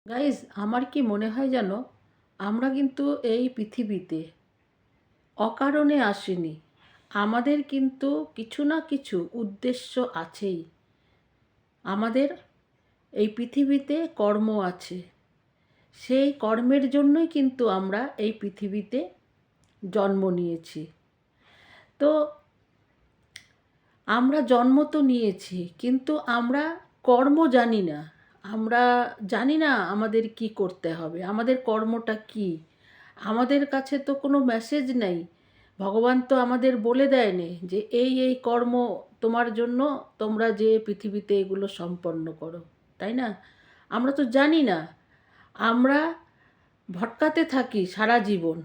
Guys, আমার কি মনে হয় জানো, আমরা কিন্তু এই পৃথিবীতে অকারণে আসিনি। আমাদের কিন্তু কিছু না কিছু উদ্দেশ্য আছেই। আমাদের এই পৃথিবীতে কর্ম আছে। সেই কর্মের জন্যই কিন্তু আমরা এই পৃথিবীতে জন্ম নিয়েছি। তো আমরা জন্ম তো নিয়েছি, কিন্তু আমরা কর্ম জানি না। আমরা জানি না আমাদের কি করতে হবে, আমাদের কর্মটা কি। আমাদের কাছে তো কোনো মেসেজ নেই। ভগবান তো আমাদের বলে দেয়নি যে এই এই কর্ম তোমার জন্য, তোমরা যে পৃথিবীতে এগুলো সম্পন্ন করো, তাই না? আমরা তো জানি না। আমরা ভটকাতে থাকি সারা জীবন।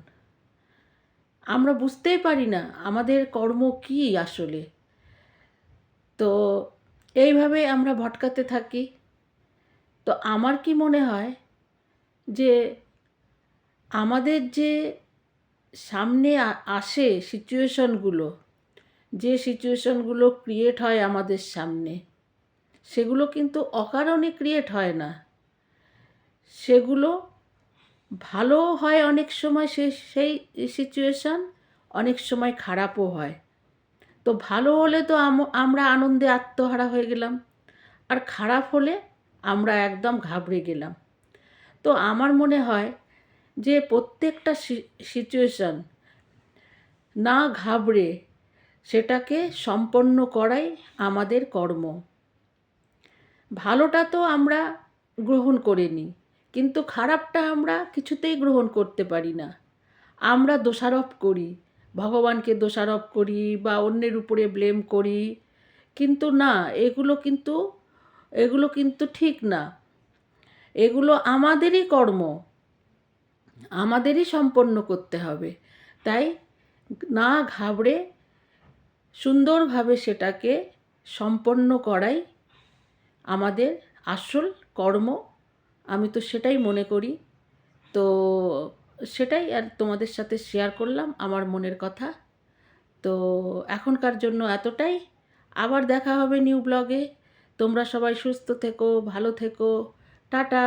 আমরা বুঝতেই পারি না আমাদের কর্ম কি আসলে। তো এইভাবে আমরা ভটকাতে থাকি। তো আমার কি মনে হয় যে আমাদের যে সামনে আসে সিচুয়েশনগুলো, যে সিচুয়েশনগুলো ক্রিয়েট হয় আমাদের সামনে, সেগুলো কিন্তু অকারণে ক্রিয়েট হয় না। সেগুলো ভালো হয় অনেক সময়, সেই সিচুয়েশন অনেক সময় খারাপও হয়। তো ভালো হলে তো আমরা আনন্দে আত্মহারা হয়ে গেলাম, আর খারাপ হলে আমরা একদম ঘাবড়ে গেলাম। তো আমার মনে হয় যে প্রত্যেকটা সিচুয়েশন না ঘাবড়ে সেটাকে সম্পন্ন করাই আমাদের কর্ম। ভালোটা তো আমরা গ্রহণ করে নিই, কিন্তু খারাপটা আমরা কিছুতেই গ্রহণ করতে পারি না। আমরা দোষারোপ করি, ভগবানকে দোষারোপ করি বা অন্যের উপরে ব্লেম করি। কিন্তু না, এগুলো কিন্তু ঠিক না। এগুলো আমাদেরই কর্ম, আমাদেরই সম্পন্ন করতে হবে। তাই না ঘাবড়ে সুন্দরভাবে সেটাকে সম্পন্ন করাই আমাদের আসল কর্ম। আমি তো সেটাই মনে করি। তো সেটাই আর তোমাদের সাথে শেয়ার করলাম আমার মনের কথা। তো এখনকার জন্য এতটাই। আবার দেখা হবে নিউ ব্লগে। তোমরা সবাই সুস্থ থেকো, ভালো থেকো। টাটা।